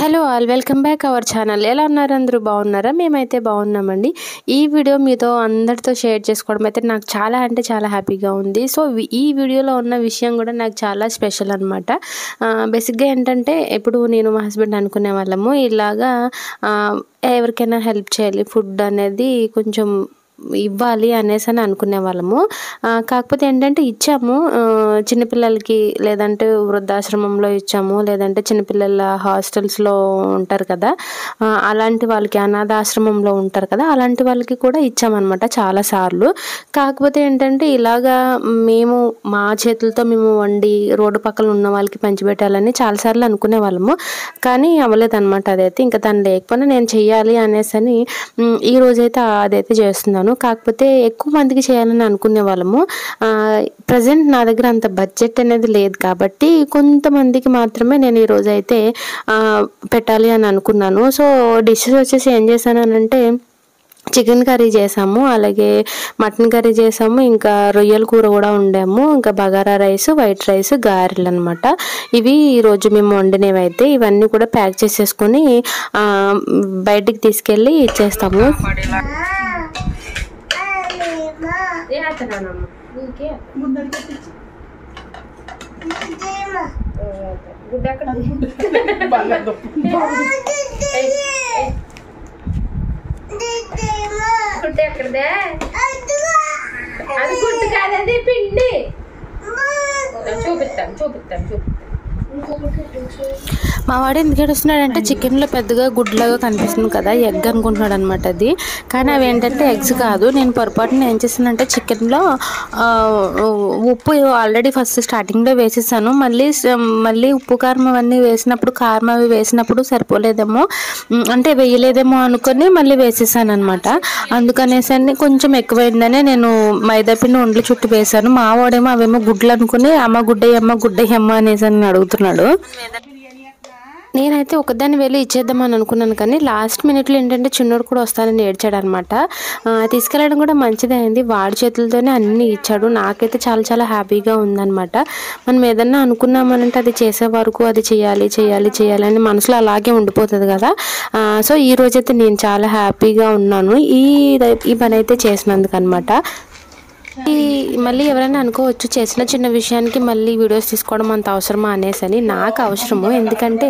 Hello all, welcome back our channel. ఎలా ఉన్నారు? అందరూ బాగున్నారా? మేమైతే బాగున్నామండి. ఈ వీడియో మీతో అందరితో షేర్ చేసుకోవడం అయితే నాకు చాలా అంటే చాలా హ్యాపీగా ఉంది. సో ఈ వీడియోలో ఉన్న విషయం కూడా నాకు చాలా స్పెషల్ అనమాట. బేసిక్గా ఏంటంటే, ఇప్పుడు నేను మా హస్బెండ్ అనుకునే వాళ్ళము ఇలాగా ఎవరికైనా హెల్ప్ చేయాలి, ఫుడ్ అనేది కొంచెం ఇవ్వాలి అనేసి అని అనుకునే వాళ్ళము. కాకపోతే ఏంటంటే ఇచ్చాము, చిన్నపిల్లలకి, లేదంటే వృద్ధాశ్రమంలో ఇచ్చాము, లేదంటే చిన్నపిల్లల హాస్టల్స్లో ఉంటారు కదా, అలాంటి వాళ్ళకి, అనాథాశ్రమంలో ఉంటారు కదా, అలాంటి వాళ్ళకి కూడా ఇచ్చామన్నమాట చాలాసార్లు. కాకపోతే ఏంటంటే ఇలాగా మేము మా చేతులతో మేము వండి రోడ్డు పక్కన ఉన్న వాళ్ళకి పంచిపెట్టాలని చాలాసార్లు అనుకునే వాళ్ళము. కానీ అవ్వలేదన్నమాట. అదైతే ఇంకా తను లేకపోయినా నేను చెయ్యాలి అనేసి అని ఈ రోజైతే అదైతే చేస్తున్నాను. కాకపోతే ఎక్కువ మందికి చేయాలని అనుకునే వాళ్ళము. ప్రజెంట్ నా దగ్గర అంత బడ్జెట్ అనేది లేదు కాబట్టి కొంతమందికి మాత్రమే నేను ఈరోజు అయితే పెట్టాలి అని అనుకున్నాను. సో డిషెస్ వచ్చేసి ఏం చేశానంటే, చికెన్ కర్రీ చేసాము, అలాగే మటన్ కర్రీ చేసాము, ఇంకా రొయ్యల కూర కూడా వండాము, ఇంకా బగారా రైస్, వైట్ రైస్, గారెలు అనమాట. ఇవి ఈరోజు మేము వండినవి. అయితే ఇవన్నీ కూడా ప్యాక్ చేసేసుకొని బయటికి తీసుకెళ్ళి ఇచ్చేస్తాము. ఎక్కడదే అది గుడ్డు కాదది పిండి. చూపిస్తాను. మా వాడు ఎందుకు ఏడుస్తున్నాడంటే, చికెన్లో పెద్దగా గుడ్లాగా కనిపిస్తుంది కదా, ఎగ్ అనుకుంటున్నాడు అనమాట అది. కానీ అవి ఏంటంటే ఎగ్స్ కాదు. నేను పొరపాటున ఏం చేశానంటే, చికెన్లో ఉప్పు ఆల్రెడీ ఫస్ట్ స్టార్టింగ్లో వేసేసాను. మళ్ళీ ఉప్పు కారం అవన్నీ వేసినప్పుడు, కారం అవి వేసినప్పుడు సరిపోలేదేమో, అంటే వేయలేదేమో అనుకొని మళ్ళీ వేసేసాను అనమాట. అందుకనేసరి కొంచెం ఎక్కువైందనే నేను మైదాపిండి ఒండ్లు చుట్టూ వేసాను. మా వాడేమో అవేమో గుడ్లు అనుకుని అమ్మ గుడ్డయ్యమ్మ అనేసి అని అడుగుతున్నాడు. నేనైతే ఒకదాన్ని వెళ్ళి ఇచ్చేద్దామని అనుకున్నాను, కానీ లాస్ట్ మినిట్లో ఏంటంటే చిన్నోడు కూడా వస్తానని ఏడ్చాడు అనమాట. తీసుకెళ్ళడం కూడా మంచిదే అయింది. వాడి చేతులతోనే అన్నీ ఇచ్చాడు. నాకైతే చాలా చాలా హ్యాపీగా ఉందన్నమాట. మనం ఏదన్నా అనుకున్నామనంటే అది చేసే వరకు అది చేయాలి అని మనసులో అలాగే ఉండిపోతుంది కదా. సో ఈ రోజైతే నేను చాలా హ్యాపీగా ఉన్నాను ఈ పని అయితే చేసినందుకు అనమాట. మళ్ళీ ఎవరైనా అనుకోవచ్చు, చేసిన చిన్న విషయానికి మళ్ళీ వీడియోస్ తీసుకోవడం అంత అవసరమా అనేసి. నాకు అవసరము, ఎందుకంటే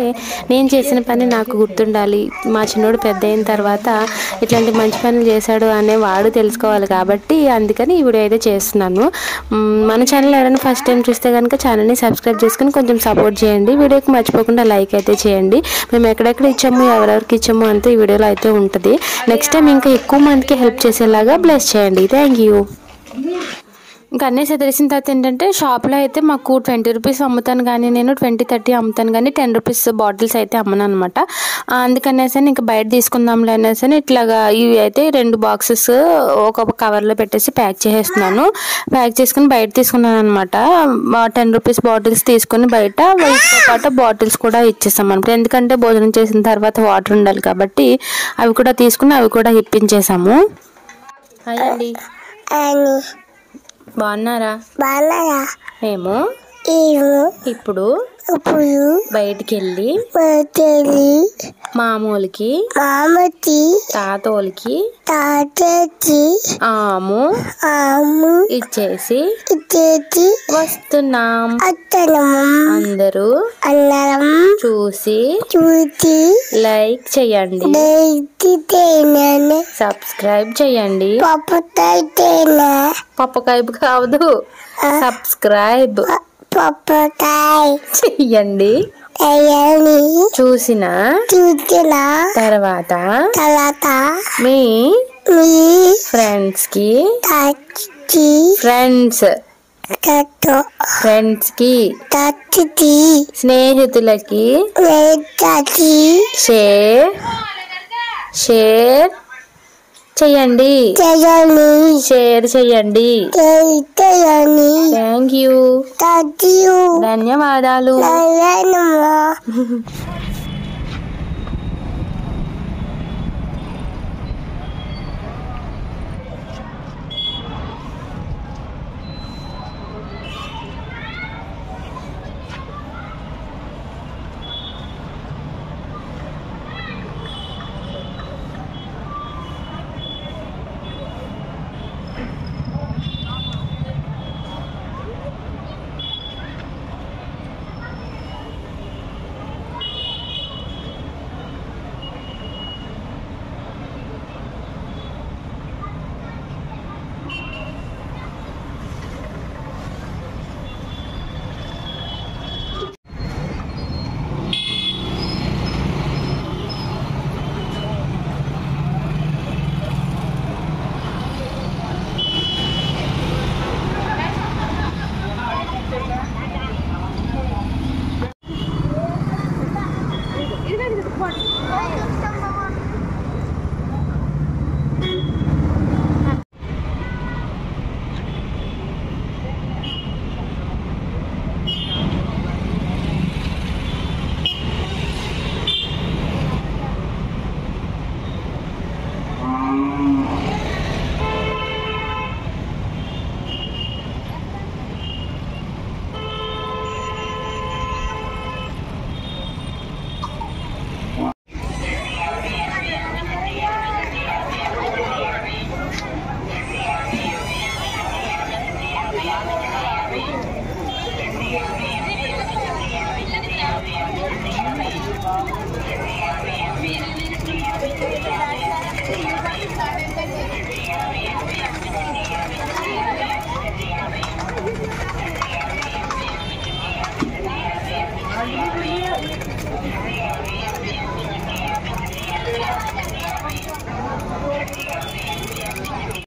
నేను చేసిన పని నాకు గుర్తుండాలి. మా చిన్నోడు పెద్ద అయిన తర్వాత ఇట్లాంటి మంచి పనులు చేశాడు అనే వాడు తెలుసుకోవాలి కాబట్టి అందుకని ఈ వీడియో అయితే చేస్తున్నాను. మన ఛానల్ ఎవరైనా ఫస్ట్ టైం చూస్తే కనుక ఛానల్ని సబ్స్క్రైబ్ చేసుకుని కొంచెం సపోర్ట్ చేయండి. వీడియోకి మర్చిపోకుండా లైక్ అయితే చేయండి. మేము ఎక్కడెక్కడ ఇచ్చాము, ఎవరెవరికి ఇచ్చాము అంతా ఈ వీడియోలో అయితే ఉంటుంది. నెక్స్ట్ టైం ఇంకా ఎక్కువ మందికి హెల్ప్ చేసేలాగా బ్లెస్ చేయండి. Thank you. ఇంకా అన్నీ తెలిసిన తర్వాత ఏంటంటే, షాప్లో అయితే మాకు 20 రూపీస్ అమ్ముతాను, కానీ నేను 20-30 అమ్ముతాను, కానీ 10 రూపీస్ బాటిల్స్ అయితే అమ్మను అనమాట. అందుకనేసి ఇంకా బయట తీసుకుందాంలే అనేసి ఇట్లాగా ఇవి అయితే 2 బాక్సెస్ ఒక కవర్లో పెట్టేసి ప్యాక్ చేసేస్తున్నాను. ప్యాక్ చేసుకుని బయట తీసుకున్నాను అనమాట. 10 రూపీస్ బాటిల్స్ తీసుకుని బయట వీటితో పాటు బాటిల్స్ కూడా ఇచ్చేస్తాం అనమాట. ఎందుకంటే భోజనం చేసిన తర్వాత వాటర్ ఉండాలి కాబట్టి అవి కూడా తీసుకుని అవి కూడా ఇప్పించేసాము. అయ్యండి, బాగున్నారా? మేము ఇప్పుడు బయటికి వెళ్ళి మామూలుకి తాతోళ్ళకి ఆము ఇచ్చేసి వస్తున్నాం. అందరూ చూసి లైక్ చేయండి, సబ్స్క్రైబ్ చేయండి. పప్పకాయ కావదు, సబ్స్క్రైబ్ చెయ్యండి. చూసిన తర్వాత మీ ఫ్రెండ్స్ కి స్నేహితులకి షేర్ చేయండి. Thank you. ధన్యవాదాలు.